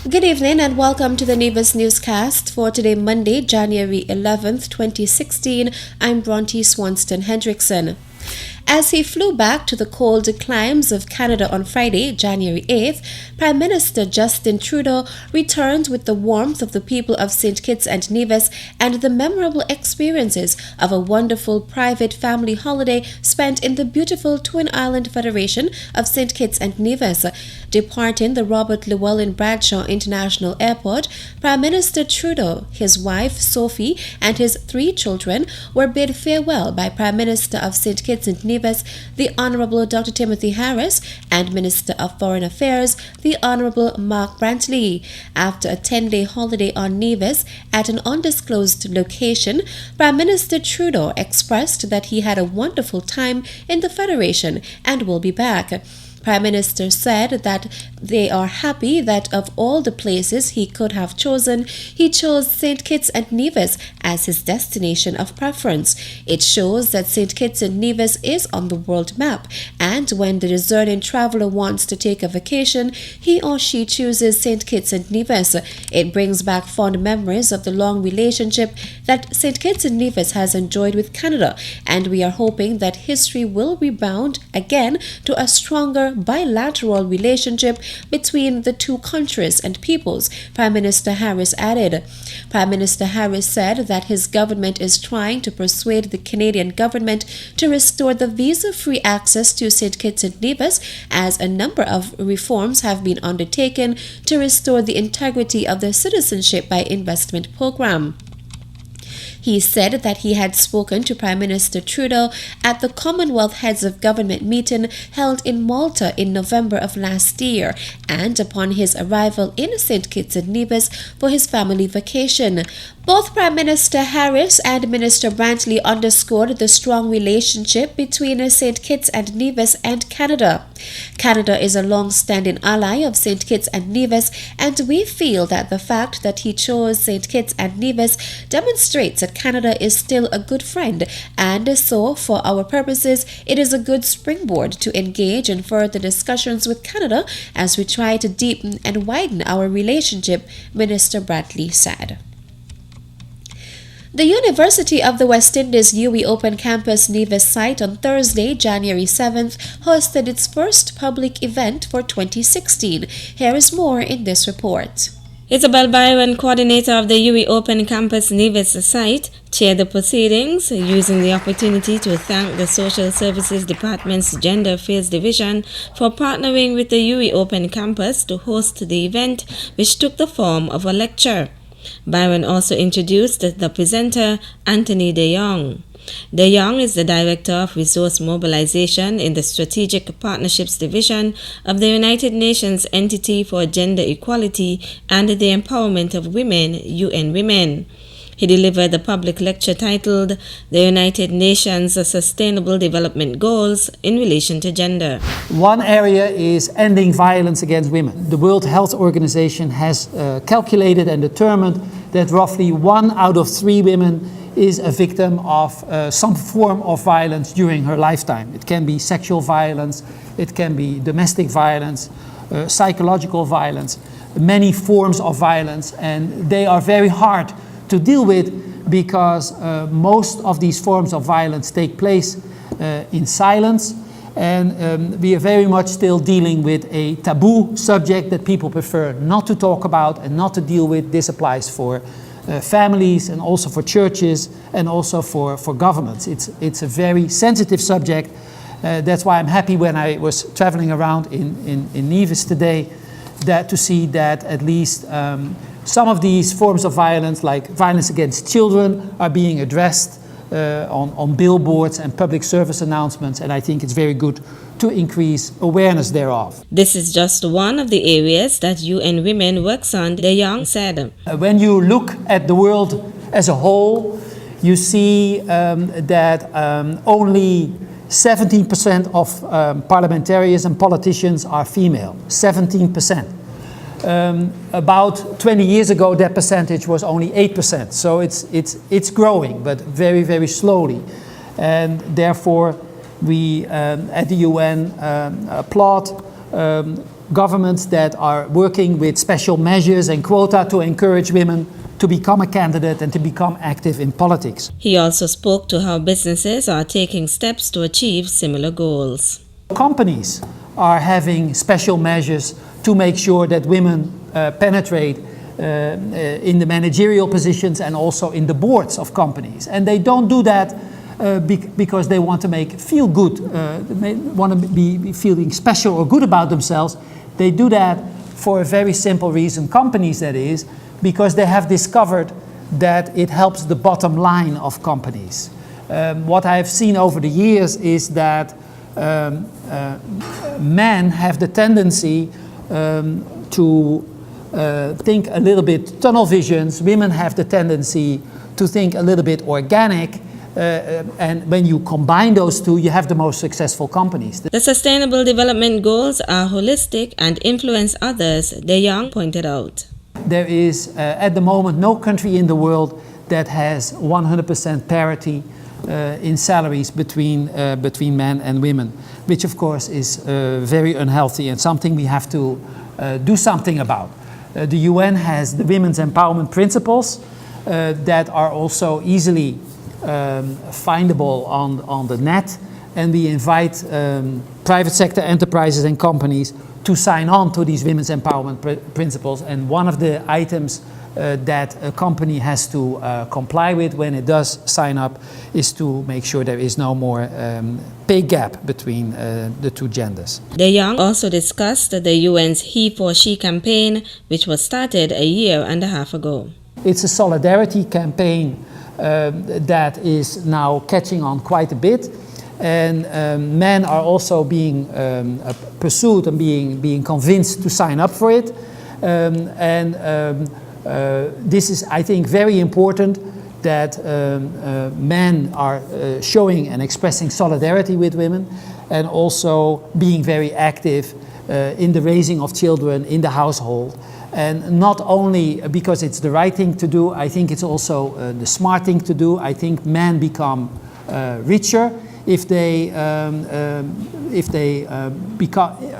Good evening and welcome to the Nevis newscast for today, Monday, January 11th, 2016. I'm Bronte Swanston Hendrickson. As he flew back to the cold climes of Canada on Friday, January 8th, Prime Minister Justin Trudeau returned with the warmth of the people of St. Kitts and Nevis and the memorable experiences of a wonderful private family holiday spent in the beautiful Twin Island Federation of St. Kitts and Nevis. Departing the Robert Llewellyn Bradshaw International Airport, Prime Minister Trudeau, his wife Sophie, and his 3 children were bid farewell by Prime Minister of St. Kitts and Nevis, the Honorable Dr. Timothy Harris, and Minister of Foreign Affairs, the Honorable Mark Brantley. After a 10-day holiday on Nevis at an undisclosed location, Prime Minister Trudeau expressed that he had a wonderful time in the Federation and will be back. Prime Minister said that they are happy that of all the places he could have chosen, he chose St. Kitts and Nevis as his destination of preference. It shows that St. Kitts and Nevis is on the world map, and when the discerning traveler wants to take a vacation, he or she chooses St. Kitts and Nevis. It brings back fond memories of the long relationship that St. Kitts and Nevis has enjoyed with Canada, and we are hoping that history will rebound again to a stronger bilateral relationship between the two countries and peoples, Prime Minister Harris added. Prime Minister Harris said that his government is trying to persuade the Canadian government to restore the visa-free access to St. Kitts and Nevis, as a number of reforms have been undertaken to restore the integrity of the citizenship by investment program. He said that he had spoken to Prime Minister Trudeau at the Commonwealth Heads of Government meeting held in Malta in November of last year, and upon his arrival in St. Kitts and Nevis for his family vacation. Both Prime Minister Harris and Minister Brantley underscored the strong relationship between St. Kitts and Nevis and Canada. Canada is a long-standing ally of St. Kitts and Nevis, and we feel that the fact that he chose St. Kitts and Nevis demonstrates that Canada is still a good friend, and so, for our purposes, it is a good springboard to engage in further discussions with Canada as we try to deepen and widen our relationship, Minister Brantley said. The University of the West Indies UWI Open Campus Nevis site on Thursday, January 7th, hosted its first public event for 2016. Here is more in this report. Isabel Byron, coordinator of the UWI Open Campus Nevis site, chaired the proceedings, using the opportunity to thank the Social Services Department's Gender Affairs Division for partnering with the UWI Open Campus to host the event, which took the form of a lecture. Byron also introduced the presenter, Anthony de Jong. De Jong is the Director of Resource Mobilization in the Strategic Partnerships Division of the United Nations Entity for Gender Equality and the Empowerment of Women, UN Women. He delivered the public lecture titled The United Nations Sustainable Development Goals in Relation to Gender. One area is ending violence against women. The World Health Organization has calculated and determined that roughly 1 out of 3 women is a victim of some form of violence during her lifetime. It can be sexual violence, it can be domestic violence, psychological violence, many forms of violence, and they are very hard to deal with because most of these forms of violence take place in silence, and we are very much still dealing with a taboo subject that people prefer not to talk about and not to deal with. This applies for families and also for churches and also for governments. It's a very sensitive subject. That's why I'm happy when I was traveling around in Nevis today to see that at least some of these forms of violence, like violence against children, are being addressed on billboards and public service announcements, and I think it's very good to increase awareness thereof. This is just one of the areas that UN Women works on, De Jong said. When you look at the world as a whole, you see that only 17% of parliamentarians and politicians are female. 17%. About 20 years ago, that percentage was only 8%. So it's growing, but very, very slowly. And therefore, we at the UN applaud governments that are working with special measures and quota to encourage women to become a candidate and to become active in politics. He also spoke to how businesses are taking steps to achieve similar goals. Companies are having special measures to make sure that women penetrate in the managerial positions and also in the boards of companies. And they don't do that because they want to feel good, they want to be feeling special or good about themselves. They do that for a very simple reason, companies that is, because they have discovered that it helps the bottom line of companies. What I've seen over the years is that men have the tendency to think a little bit tunnel visions. Women have the tendency to think a little bit organic. And when you combine those two, you have the most successful companies. The Sustainable Development Goals are holistic and influence others, De Jong pointed out. There is, at the moment, no country in the world that has 100% parity in salaries between men and women, which of course is very unhealthy and something we have to do something about. The UN has the Women's Empowerment Principles that are also easily findable on the net, and we invite private sector enterprises and companies to sign on to these women's empowerment principles. And one of the items that a company has to comply with when it does sign up is to make sure there is no more pay gap between the two genders. De Jong also discussed the UN's He for She campaign, which was started a year and a half ago. It's a solidarity campaign that is now catching on quite a bit, and men are also being pursued and being convinced to sign up for it, this is, I think, very important that men are showing and expressing solidarity with women and also being very active in the raising of children in the household. And not only because it's the right thing to do, I think it's also the smart thing to do. I think men become richer if they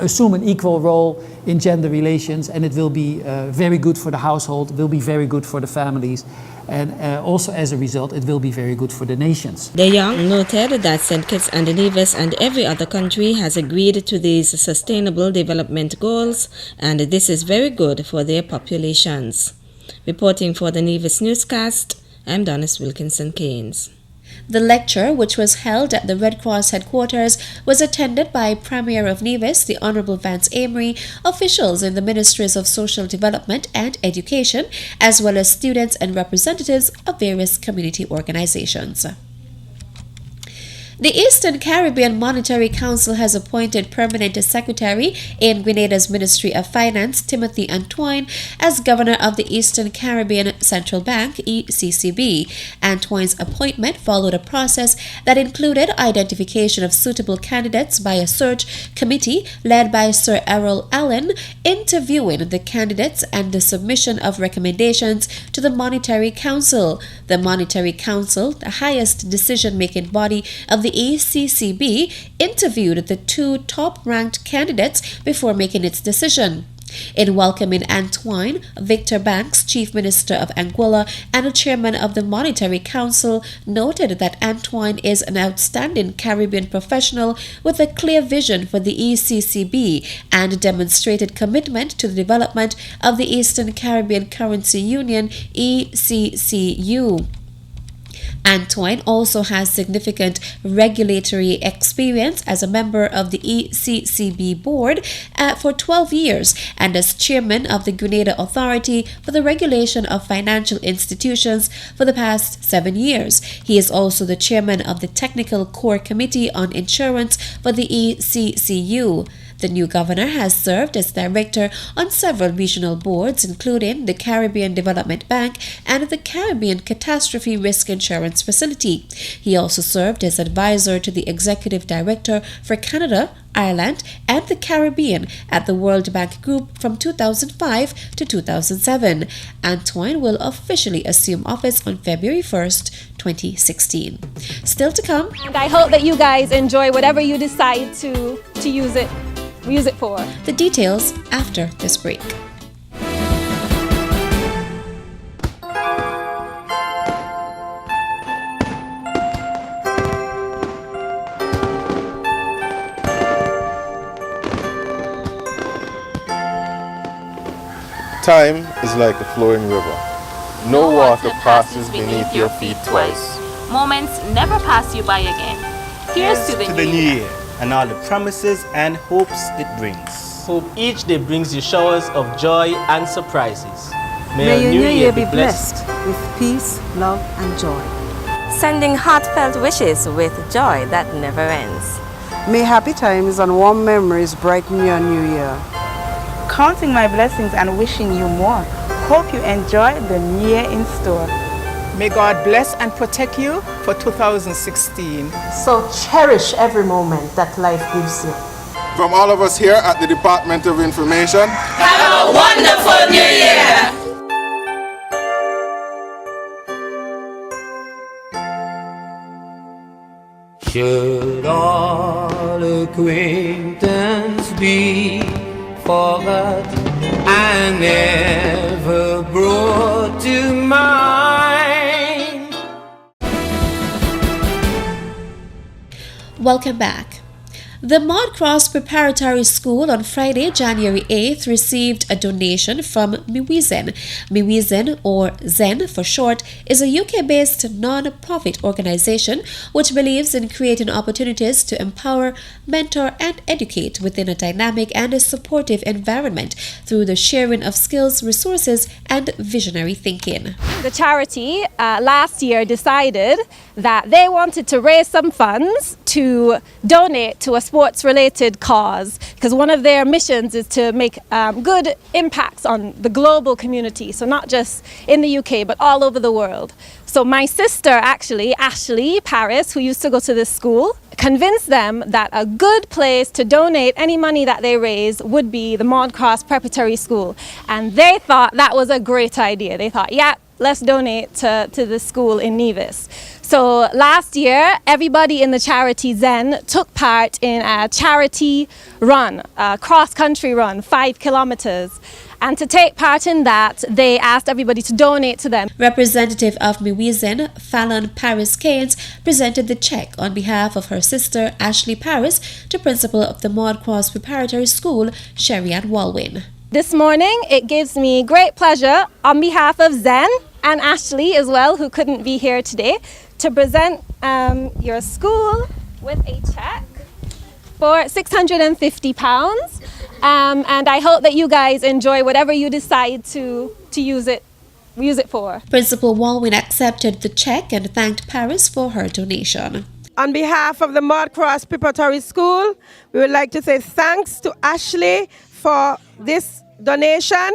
assume an equal role in gender relations, and it will be very good for the household, it will be very good for the families, and also as a result it will be very good for the nations. De Jong noted that St. Kitts and Nevis and every other country has agreed to these Sustainable Development Goals, and this is very good for their populations. Reporting for the Nevis Newscast, I'm Donis Wilkinson-Keynes. The lecture, which was held at the Red Cross headquarters, was attended by Premier of Nevis, the Honourable Vance Amory, officials in the Ministries of Social Development and Education, as well as students and representatives of various community organizations. The Eastern Caribbean Monetary Council has appointed Permanent Secretary in Grenada's Ministry of Finance, Timothy Antoine, as Governor of the Eastern Caribbean Central Bank, ECCB. Antoine's appointment followed a process that included identification of suitable candidates by a search committee led by Sir Errol Allen, interviewing the candidates and the submission of recommendations to the Monetary Council. The Monetary Council, the highest decision-making body of the ECCB, interviewed the two top-ranked candidates before making its decision. In welcoming Antoine, Victor Banks, Chief Minister of Anguilla and Chairman of the Monetary Council, noted that Antoine is an outstanding Caribbean professional with a clear vision for the ECCB and demonstrated commitment to the development of the Eastern Caribbean Currency Union, ECCU. Antoine also has significant regulatory experience as a member of the ECCB board for 12 years and as chairman of the Grenada Authority for the Regulation of Financial Institutions for the past 7 years. He is also the chairman of the Technical Core Committee on Insurance for the ECCU. The new governor has served as director on several regional boards, including the Caribbean Development Bank and the Caribbean Catastrophe Risk Insurance Facility. He also served as advisor to the executive director for Canada, Ireland, and the Caribbean at the World Bank Group from 2005 to 2007. Antoine will officially assume office on February 1st, 2016. Still to come. And I hope that you guys enjoy whatever you decide to use it use it for. The details after this break. Time is like a flowing river. No water passes beneath your feet twice. Moments never pass you by again. Here's to the new year and all the promises and hopes it brings. Hope each day brings you showers of joy and surprises. May your new year be blessed with peace, love, and joy. Sending heartfelt wishes with joy that never ends. May happy times and warm memories brighten your new year. Counting my blessings and wishing you more. Hope you enjoy the new year in store. May God bless and protect you for 2016. So cherish every moment that life gives you. From all of us here at the Department of Information, have a wonderful new year! Should all acquaintance be forgot and never brought to mind? Welcome back. The Maude Cross Preparatory School on Friday, January 8th, received a donation from Miwizen. Miwizen, or Zen for short, is a UK-based non-profit organization which believes in creating opportunities to empower, mentor, and educate within a dynamic and a supportive environment through the sharing of skills, resources, and visionary thinking. The charity last year decided that they wanted to raise some funds to donate to a sports-related cause, because one of their missions is to make good impacts on the global community, so not just in the UK but all over the world. So my sister, actually, Ashley Paris, who used to go to this school, convinced them that a good place to donate any money that they raise would be the Maude Cross Preparatory School, and they thought that was a great idea. They thought, yeah, let's donate to the school in Nevis. So last year, everybody in the charity Zen took part in a charity run, a cross-country run, 5 kilometers. And to take part in that, they asked everybody to donate to them. Representative of Miwizen, Fallon Paris Keynes, presented the check on behalf of her sister Ashley Paris to principal of the Maude Cross Preparatory School, Sherry-Ann Walwyn. This morning, it gives me great pleasure on behalf of Zen and Ashley as well, who couldn't be here today, to present your school with a check for £650. And I hope that you guys enjoy whatever you decide to use it for. Principal Walwyn accepted the check and thanked Paris for her donation. On behalf of the Maude Cross Preparatory School, we would like to say thanks to Ashley for this donation.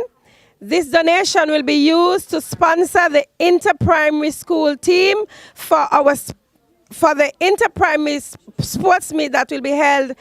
This donation will be used to sponsor the inter-primary school team for the inter-primary sports meet that will be held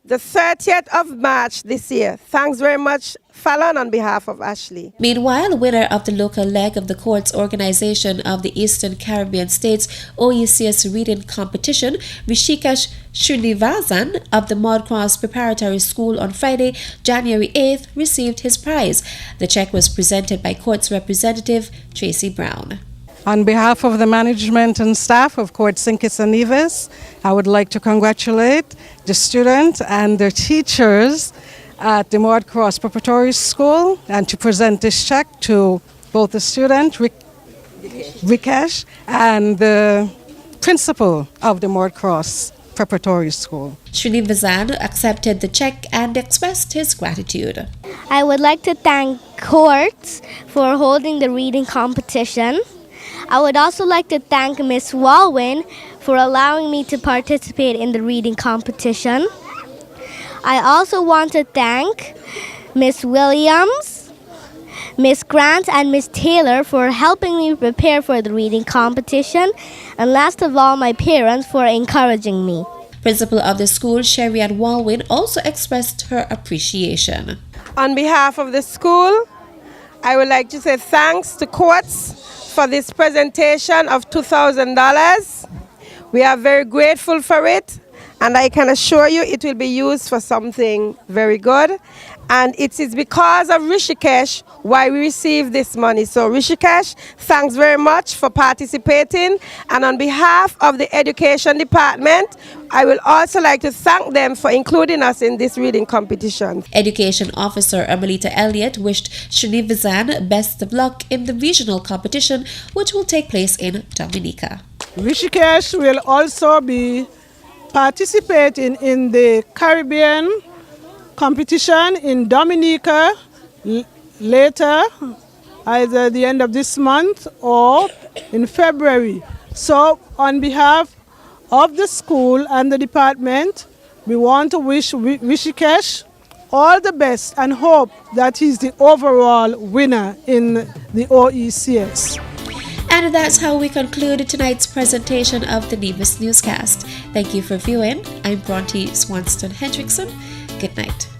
the 30th of March this year. Thanks very much, Fallon, on behalf of Ashley. Meanwhile, winner of the local leg of the Courts Organization of the Eastern Caribbean States OECS reading competition, Rishikesh Srinivasan of the Maude Cross Preparatory School on Friday, January 8th, received his prize. The check was presented by Courts representative Tracy Brown. On behalf of the management and staff of Court St. Kitts and Nevis, I would like to congratulate the students and their teachers at the Maude Cross Preparatory School and to present this check to both the student, Rikesh, and the principal of the Maude Cross Preparatory School. Srinivasan accepted the check and expressed his gratitude. I would like to thank Courts for holding the reading competition. I would also like to thank Miss Walwyn for allowing me to participate in the reading competition. I also want to thank Miss Williams, Miss Grant, and Miss Taylor for helping me prepare for the reading competition, and last of all, my parents for encouraging me. Principal of the school, Sherry-Ann Walwyn, also expressed her appreciation. On behalf of the school, I would like to say thanks to Courts for this presentation of $2,000. We are very grateful for it, And I can assure you it will be used for something very good. And it is because of Rishikesh why we receive this money. So Rishikesh, thanks very much for participating. And on behalf of the Education Department, I will also like to thank them for including us in this reading competition. Education Officer Amelita Elliott wished Srinivazan best of luck in the regional competition, which will take place in Dominica. Rishikesh will also be participating in the Caribbean competition in Dominica later, either the end of this month or in February. So on behalf of the school and the department, we want to wish Rishikesh all the best and hope that he's the overall winner in the OECS. And that's how we conclude tonight's presentation of the Nevis Newscast. Thank you for viewing. I'm Bronte Swanston Hendrickson. Good night.